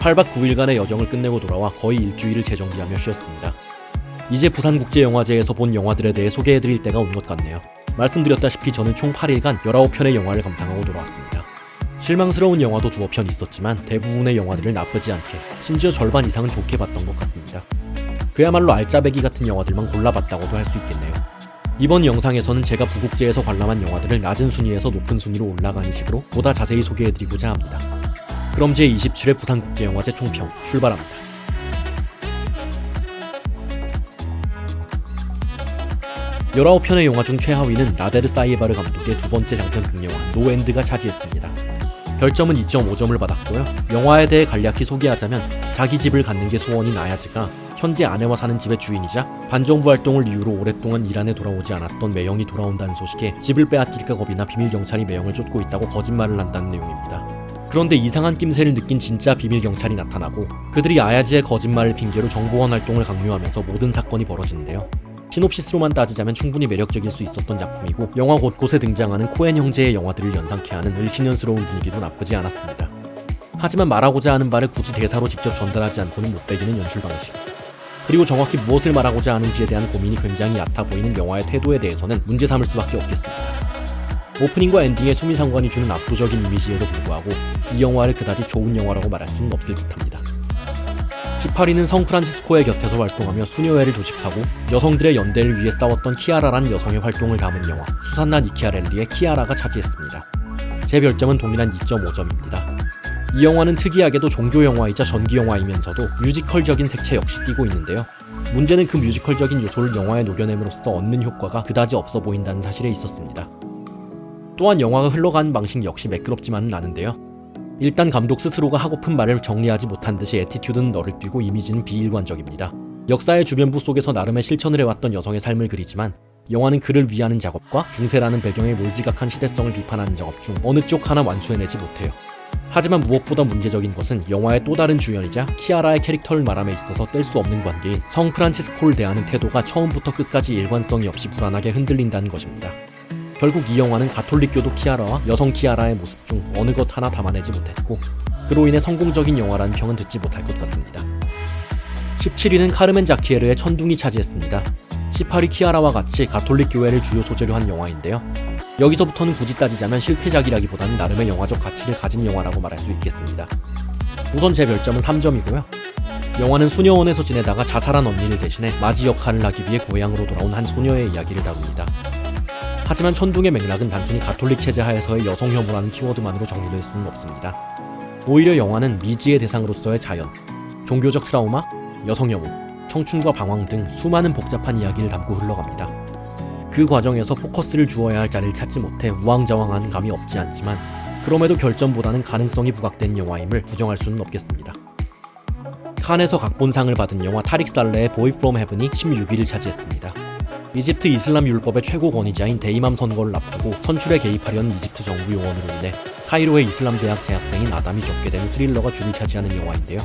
8박 9일간의 여정을 끝내고 돌아와 거의 일주일을 재정비하며 쉬었습니다. 이제 부산국제영화제에서 본 영화들에 대해 소개해드릴 때가 온 것 같네요. 말씀드렸다시피 저는 총 8일간 19편의 영화를 감상하고 돌아왔습니다. 실망스러운 영화도 두어 편 있었지만 대부분의 영화들을 나쁘지 않게, 심지어 절반 이상은 좋게 봤던 것 같습니다. 그야말로 알짜배기 같은 영화들만 골라봤다고도 할 수 있겠네요. 이번 영상에서는 제가 부국제에서 관람한 영화들을 낮은 순위에서 높은 순위로 올라가는 식으로 보다 자세히 소개해드리고자 합니다. 그럼 제27회 부산국제영화제 총평 출발합니다. 19편의 영화 중 최하위는 나데르 사이에바르 감독의 두 번째 장편 극영화 노엔드가 차지했습니다. 별점은 2.5점을 받았고요. 영화에 대해 간략히 소개하자면 자기 집을 갖는 게 소원인 아야즈가 현재 아내와 사는 집의 주인이자 반정부 활동을 이유로 오랫동안 이란에 돌아오지 않았던 매형이 돌아온다는 소식에 집을 빼앗길까 겁이나 비밀경찰이 매형을 쫓고 있다고 거짓말을 한다는 내용입니다. 그런데 이상한 낌새를 느낀 진짜 비밀경찰이 나타나고 그들이 아야즈의 거짓말을 핑계로 정보원 활동을 강요하면서 모든 사건이 벌어지는데요. 시놉시스로만 따지자면 충분히 매력적일 수 있었던 작품이고 영화 곳곳에 등장하는 코엔 형제의 영화들을 연상케 하는 을씨년스러운 분위기도 나쁘지 않았습니다. 하지만 말하고자 하는 바를 굳이 대사로 직접 전달하지 않고는 못 빼기는 연출 방식. 그리고 정확히 무엇을 말하고자 하는지에 대한 고민이 굉장히 얕아 보이는 영화의 태도에 대해서는 문제 삼을 수밖에 없겠습니다. 오프닝과 엔딩의 수미상관이 주는 압도적인 이미지에도 불구하고 이 영화를 그다지 좋은 영화라고 말할 수는 없을 듯합니다. 18위는 성프란시스코의 곁에서 활동하며 수녀회를 조직하고 여성들의 연대를 위해 싸웠던 키아라란 여성의 활동을 담은 영화 수산나 니키아렐리의 키아라가 차지했습니다. 제 별점은 동일한 2.5점입니다. 이 영화는 특이하게도 종교영화이자 전기영화이면서도 뮤지컬적인 색채 역시 띠고 있는데요. 문제는 그 뮤지컬적인 요소를 영화에 녹여냄으로써 얻는 효과가 그다지 없어 보인다는 사실에 있었습니다. 또한 영화가 흘러가는 방식 역시 매끄럽지만은 않은데요. 일단 감독 스스로가 하고픈 말을 정리하지 못한 듯이 애티튜드는 너를 뛰고 이미지는 비일관적입니다. 역사의 주변부 속에서 나름의 실천을 해왔던 여성의 삶을 그리지만 영화는 그를 위하는 작업과 중세라는 배경의 몰지각한 시대성을 비판하는 작업 중 어느 쪽 하나 완수해내지 못해요. 하지만 무엇보다 문제적인 것은 영화의 또 다른 주연이자 키아라의 캐릭터를 말함에 있어서 뗄 수 없는 관계인 성 프란치스코를 대하는 태도가 처음부터 끝까지 일관성이 없이 불안하게 흔들린다는 것입니다. 결국 이 영화는 가톨릭교도 키아라와 여성 키아라의 모습 중 어느 것 하나 담아내지 못했고 그로 인해 성공적인 영화라는 평은 듣지 못할 것 같습니다. 17위는 카르멘 자키에르의 천둥이 차지했습니다. 18위 키아라와 같이 가톨릭 교회를 주요 소재로 한 영화인데요. 여기서부터는 굳이 따지자면 실패작이라기보다는 나름의 영화적 가치를 가진 영화라고 말할 수 있겠습니다. 우선 제 별점은 3점이고요. 영화는 수녀원에서 지내다가 자살한 언니를 대신해 맞이 역할을 하기 위해 고향으로 돌아온 한 소녀의 이야기를 다룹니다. 하지만 천둥의 맥락은 단순히 가톨릭 체제 하에서의 여성 혐오라는 키워드만으로 정리될 수는 없습니다. 오히려 영화는 미지의 대상으로서의 자연, 종교적 트라우마, 여성 혐오, 청춘과 방황 등 수많은 복잡한 이야기를 담고 흘러갑니다. 그 과정에서 포커스를 주어야 할 자리를 찾지 못해 우왕좌왕하는 감이 없지 않지만 그럼에도 결점보다는 가능성이 부각된 영화임을 부정할 수는 없겠습니다. 칸에서 각본상을 받은 영화 타릭 살레의 보이 프롬 헤븐이 16위를 차지했습니다. 이집트 이슬람 율법의 최고 권위자인 대이맘 선거를 앞두고 선출에 개입하려는 이집트 정부 요원으로 인해 카이로의 이슬람 대학 재학생인 아담이 겪게 되는 스릴러가 주를 차지하는 영화인데요.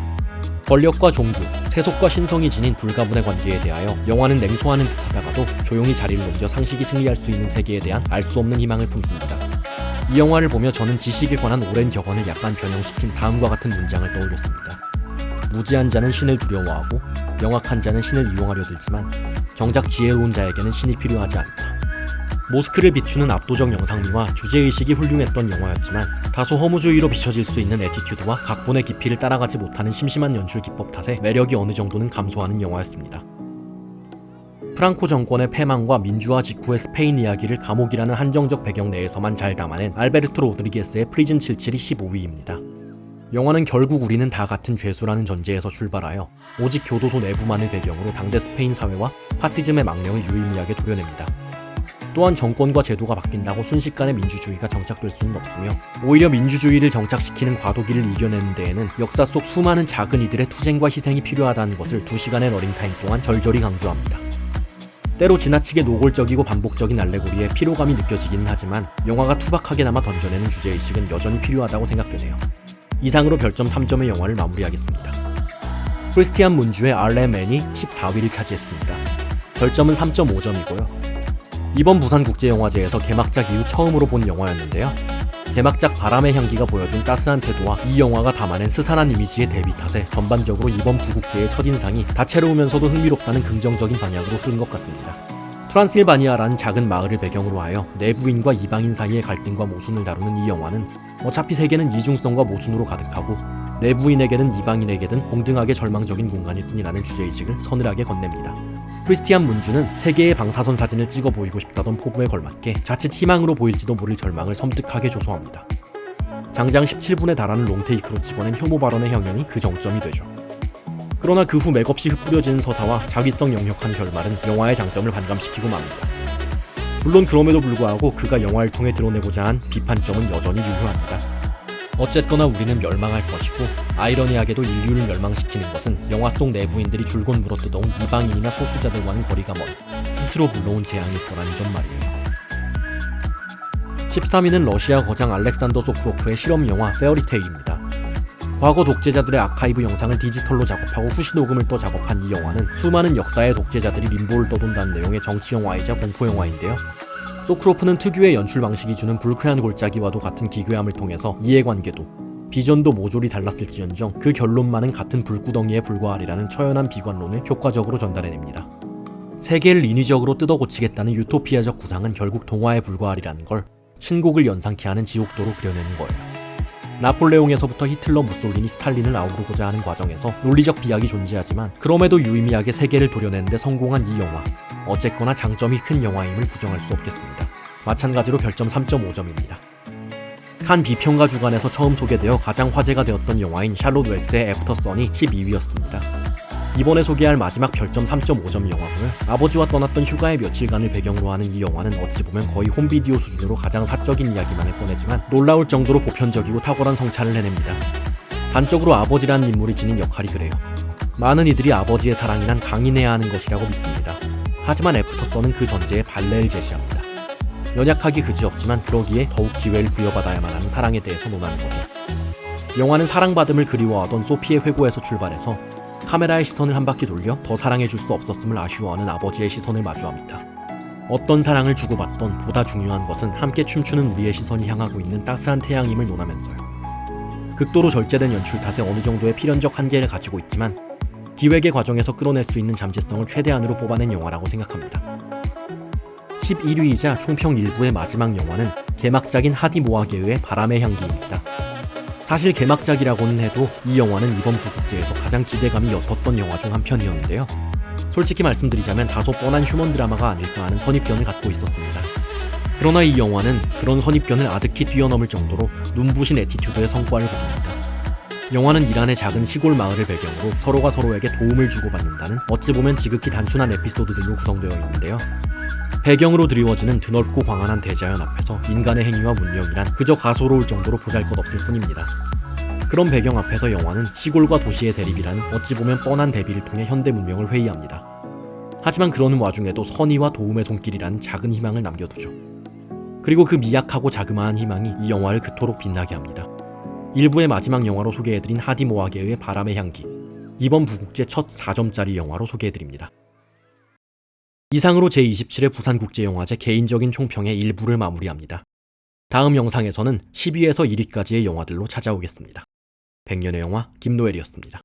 권력과 종교, 세속과 신성이 지닌 불가분의 관계에 대하여 영화는 냉소하는 듯하다가도 조용히 자리를 옮겨 상식이 승리할 수 있는 세계에 대한 알 수 없는 희망을 품습니다. 이 영화를 보며 저는 지식에 관한 오랜 격언을 약간 변형시킨 다음과 같은 문장을 떠올렸습니다. 무지한 자는 신을 두려워하고 영악한 자는 신을 이용하려 들지만 정작 지혜로운 자에게는 신이 필요하지 않다. 모스크를 비추는 압도적 영상미와 주제의식이 훌륭했던 영화였지만 다소 허무주의로 비춰질 수 있는 애티튜드와 각본의 깊이를 따라가지 못하는 심심한 연출 기법 탓에 매력이 어느 정도는 감소하는 영화였습니다. 프랑코 정권의 패망과 민주화 직후의 스페인 이야기를 감옥이라는 한정적 배경 내에서만 잘 담아낸 알베르토 로드리게스의 프리즌 77이 15위입니다. 영화는 결국 우리는 다 같은 죄수라는 전제에서 출발하여 오직 교도소 내부만을 배경으로 당대 스페인 사회와 파시즘의 망령을 유의미하게 도려냅니다. 또한 정권과 제도가 바뀐다고 순식간에 민주주의가 정착될 수는 없으며 오히려 민주주의를 정착시키는 과도기를 이겨내는 데에는 역사 속 수많은 작은 이들의 투쟁과 희생이 필요하다는 것을 2시간의 러닝타임 동안 절절히 강조합니다. 때로 지나치게 노골적이고 반복적인 알레고리에 피로감이 느껴지기는 하지만 영화가 투박하게나마 던져내는 주제의식은 여전히 필요하다고 생각되네요. 이상으로 별점 3점의 영화를 마무리하겠습니다. 크리스티안 문주의 알레맨이 14위를 차지했습니다. 별점은 3.5점이고요. 이번 부산국제영화제에서 개막작 이후 처음으로 본 영화였는데요. 개막작 바람의 향기가 보여준 따스한 태도와 이 영화가 담아낸 스산한 이미지의 대비 탓에 전반적으로 이번 부국제의 첫인상이 다채로우면서도 흥미롭다는 긍정적인 방향으로 흐른 것 같습니다. 트란실바니아라는 작은 마을을 배경으로 하여 내부인과 이방인 사이의 갈등과 모순을 다루는 이 영화는 어차피 세계는 이중성과 모순으로 가득하고 내부인에게든 이방인에게든 동등하게 절망적인 공간일 뿐이라는 주제의식을 서늘하게 건넵니다. 크리스티안 문주는 세계의 방사선 사진을 찍어 보이고 싶다던 포부에 걸맞게 자칫 희망으로 보일지도 모를 절망을 섬뜩하게 조소합니다. 장장 17분에 달하는 롱테이크로 찍어낸 혐오 발언의 향연이 그 정점이 되죠. 그러나 그 후 맥없이 흩뿌려지는 서사와 자기성 역력한 결말은 영화의 장점을 반감시키고 맙니다. 물론 그럼에도 불구하고 그가 영화를 통해 드러내고자 한 비판점은 여전히 유효합니다. 어쨌거나 우리는 멸망할 것이고 아이러니하게도 인류를 멸망시키는 것은 영화 속 내부인들이 줄곧 물어뜯어온 이방인이나 소수자들과는 거리가 먼 스스로 불러온 재앙일 거라는 점 말이에요. 13위는 러시아 거장 알렉산더 소크로프의 실험 영화 페어리테일입니다. 과거 독재자들의 아카이브 영상을 디지털로 작업하고 후시 녹음을 또 작업한 이 영화는 수많은 역사의 독재자들이 림보를 떠돈다는 내용의 정치 영화이자 공포 영화인데요. 소크로프는 특유의 연출 방식이 주는 불쾌한 골짜기와도 같은 기괴함을 통해서 이해관계도, 비전도 모조리 달랐을지언정 그 결론만은 같은 불구덩이에 불과하리라는 처연한 비관론을 효과적으로 전달해냅니다. 세계를 인위적으로 뜯어고치겠다는 유토피아적 구상은 결국 동화에 불과하리라는 걸 신곡을 연상케 하는 지옥도로 그려내는 거예요. 나폴레옹에서부터 히틀러, 무솔리니, 스탈린을 아우르고자 하는 과정에서 논리적 비약이 존재하지만 그럼에도 유의미하게 세계를 도려내는데 성공한 이 영화. 어쨌거나 장점이 큰 영화임을 부정할 수 없겠습니다. 마찬가지로 별점 3.5점입니다. 칸 비평가 주간에서 처음 소개되어 가장 화제가 되었던 영화인 샬롯 웰스의 애프터 선이 12위였습니다. 이번에 소개할 마지막 별점 3.5점 영화고요. 아버지와 떠났던 휴가의 며칠간을 배경으로 하는 이 영화는 어찌 보면 거의 홈비디오 수준으로 가장 사적인 이야기만을 꺼내지만 놀라울 정도로 보편적이고 탁월한 성찰을 해냅니다. 단적으로 아버지라는 인물이 지닌 역할이 그래요. 많은 이들이 아버지의 사랑이란 강인해야 하는 것이라고 믿습니다. 하지만 애프터 선은 그 전제에 반례를 제시합니다. 연약하기 그지없지만 그러기에 더욱 기회를 부여받아야만 하는 사랑에 대해서 논하는 거죠. 영화는 사랑받음을 그리워하던 소피의 회고에서 출발해서 카메라의 시선을 한 바퀴 돌려 더 사랑해줄 수 없었음을 아쉬워하는 아버지의 시선을 마주합니다. 어떤 사랑을 주고받던 보다 중요한 것은 함께 춤추는 우리의 시선이 향하고 있는 따스한 태양임을 논하면서요. 극도로 절제된 연출 탓에 어느 정도의 필연적 한계를 가지고 있지만 기획의 과정에서 끌어낼 수 있는 잠재성을 최대한으로 뽑아낸 영화라고 생각합니다. 11위이자 총평 1부의 마지막 영화는 개막작인 하디 모아게의 바람의 향기입니다. 사실 개막작이라고는 해도 이 영화는 이번 부국제에서 가장 기대감이 옅었던 영화 중 한 편이었는데요. 솔직히 말씀드리자면 다소 뻔한 휴먼 드라마가 아닐까 하는 선입견을 갖고 있었습니다. 그러나 이 영화는 그런 선입견을 아득히 뛰어넘을 정도로 눈부신 애티튜드의 성과를 거둡니다. 영화는 이란의 작은 시골 마을을 배경으로 서로가 서로에게 도움을 주고받는다는 어찌 보면 지극히 단순한 에피소드들로 구성되어 있는데요. 배경으로 드리워지는 드넓고 광활한 대자연 앞에서 인간의 행위와 문명이란 그저 가소로울 정도로 보잘것없을 뿐입니다. 그런 배경 앞에서 영화는 시골과 도시의 대립이라는 어찌 보면 뻔한 대비를 통해 현대 문명을 회의합니다. 하지만 그러는 와중에도 선의와 도움의 손길이라는 작은 희망을 남겨두죠. 그리고 그 미약하고 자그마한 희망이 이 영화를 그토록 빛나게 합니다. 일부의 마지막 영화로 소개해드린 하디 모아게의 바람의 향기, 이번 부국제 첫 4점짜리 영화로 소개해드립니다. 이상으로 제27회 부산국제영화제 개인적인 총평의 일부를 마무리합니다. 다음 영상에서는 10위에서 1위까지의 영화들로 찾아오겠습니다. 100년의 영화 김노엘이었습니다.